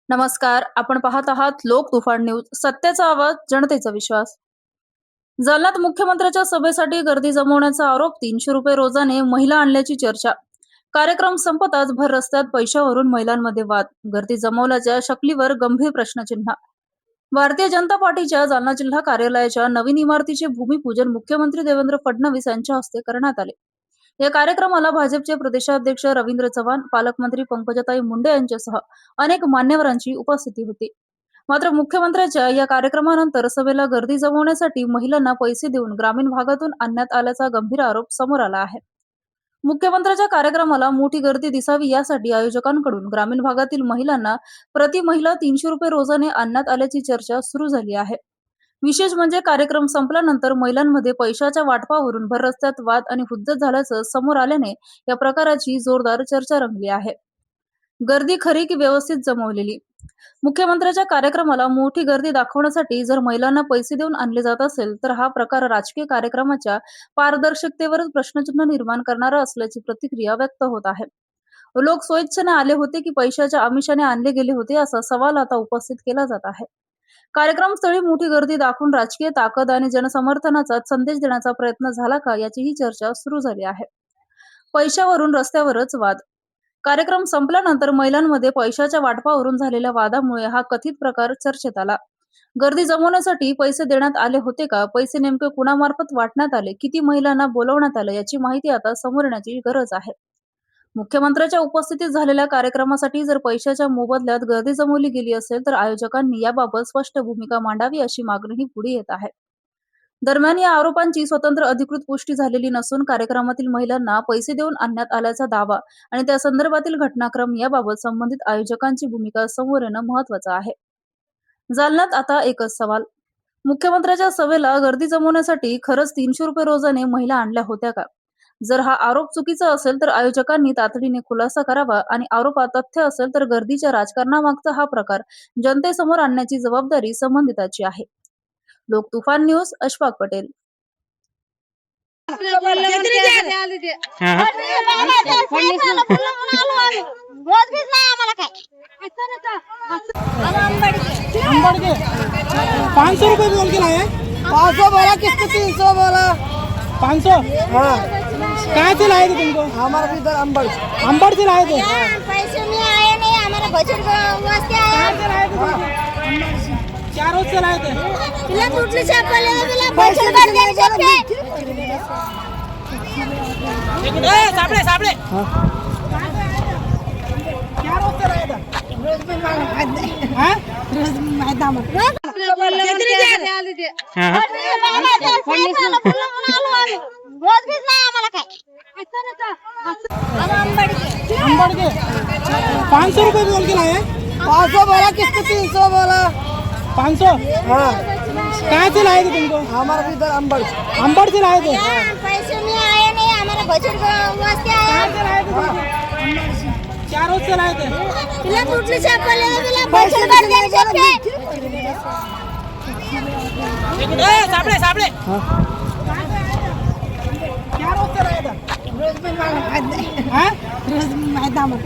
नमस्कार. आपण पाहत आहात लोक तुफान न्यूज. सत्याचा आवाज, जनतेचा विश्वास. जालन्यात मुख्यमंत्र्यांच्या सभेसाठी गर्दी जमवण्याचा आरोप. 300 रुपये रोजाने महिला आणल्याची चर्चा. कार्यक्रम संपताच भर रस्त्यात पैशावरून महिलांमध्ये वाद. गर्दी जमवल्याच्या शक्लीवर गंभीर प्रश्नचिन्ह. भारतीय जनता पार्टीच्या जालना जिल्हा कार्यालयाच्या नवीन इमारतीचे भूमिपूजन मुख्यमंत्री देवेंद्र फडणवीस यांच्या हस्ते करण्यात आले. या कार्यक्रमाला भाजपचे प्रदेशाध्यक्ष रवींद्र चव्हाण, पालकमंत्री पंकजाताई मुंडे यांच्यासह अनेक मान्यवरांची उपस्थिती होती. मात्र मुख्यमंत्र्यांच्या या कार्यक्रमानंतर सभेला गर्दी जमवण्यासाठी महिलांना पैसे देऊन ग्रामीण भागातून आणण्यात आल्याचा गंभीर आरोप समोर आला आहे. मुख्यमंत्र्यांच्या कार्यक्रमाला मोठी गर्दी दिसावी यासाठी आयोजकांकडून ग्रामीण भागातील महिलांना प्रति महिला 300 रुपये रोजाने आणण्यात आल्याची चर्चा सुरू झाली आहे. विशेष म्हणजे कार्यक्रम संपल्यानंतर महिलांमध्ये पैशाच्या वाटपावरून भर रस्त्यात वाद आणि हुज्जत झाल्याचं समोर आल्याने या प्रकाराची जोरदार चर्चा रंगली आहे. गर्दी खरी की व्यवस्थित जमवलेली? मुख्यमंत्र्यांच्या कार्यक्रमाला मोठी गर्दी दाखवण्यासाठी जर महिलांना पैसे देऊन आणले जात असेल तर हा प्रकार राजकीय कार्यक्रमाच्या पारदर्शकतेवरच प्रश्नचिन्ह निर्माण करणारा असल्याची प्रतिक्रिया व्यक्त होत आहे. लोक स्वेच्छेने आले होते की पैशाच्या आमिषाने आणले गेले होते, असा सवाल आता उपस्थित केला जात आहे. कार्यक्रम स्थळी मोठी गर्दी दाखवून राजकीय ताकद आणि जनसमर्थनाचा संदेश देण्याचा प्रयत्न झाला का, याचीही चर्चा सुरू झाली आहे. पैशावरून रस्त्यावरच वाद. कार्यक्रम संपल्यानंतर महिलांमध्ये पैशाच्या वाटपावरून झालेल्या वादामुळे हा कथित प्रकार चर्चेत आला. गर्दी जमवण्यासाठी पैसे देण्यात आले होते का? पैसे नेमके कुणामार्फत वाटण्यात आले? किती महिलांना बोलवण्यात आलं? याची माहिती आता समोर येण्याची गरज आहे. मुख्यमंत्र्यांच्या उपस्थितीत झालेल्या कार्यक्रमासाठी जर पैशाच्या मोबदल्यात गर्दी जमवली गेली असेल तर आयोजकांनी याबाबत स्पष्ट भूमिका मांडावी, अशी मागणीही पुढे येत आहे. दरम्यान या आरोपांची स्वतंत्र अधिकृत पुष्टी झालेली नसून कार्यक्रमातील महिलांना पैसे देऊन आणण्यात आल्याचा दावा आणि त्या संदर्भातील घटनाक्रम याबाबत संबंधित आयोजकांची भूमिका समोर येणं महत्वाचं आहे. जालन्यात आता एकच सवाल. मुख्यमंत्र्यांच्या सभेला गर्दी जमवण्यासाठी खरंच 300 रुपये रोजाने महिला आणल्या होत्या का? जर हा आरोप चुकीचा असेल तर आयोजकांनी तातडीने खुलासा करावा आणि आरोपात तथ्य असेल तर गर्दीच्या राजकारणामागचा हा प्रकार जनतेसमोर आणण्याची जबाबदारी संबंधिताची आहे. लोक तुफान न्यूज, अशफाक पटेल. अंबड़के 500 रुपए बोल के लाए 500 बोला, किसको 300 बोला? 500 हाँ, कहाँ से लाए थे तुमको? हमारा भी इधर अंबड़। अंबड़ से लाए थे? पैसे में आए नहीं, हमारा बजट वास्ते आया। कहाँ से लाए थे तुमको? क्या रोज से लाए थे? पिला टूटली से पहले पिला बजट कर दे सबके। सापड़े सापड़े क्या रोज से लाए थे? हाँ? अंबड़के 500 रुपए बोल के लाए 500 बोला, किसको 300 बोला? 500 हाँ, कहाँ से लाए थे तुमको? हमारा भी इधर अंबड़। अंबड़ से लाए थे? पैसे में आए नहीं, हमारा बजट वास्ते आया। कहाँ से लाए थे तुमको? क्या रोज से लाए थे? पिला टूटली से पहले पिला बजट कर दे सबके। सापड़े सापड़े क्या रोज से लाए थे? रोज में हाँ? मैदा में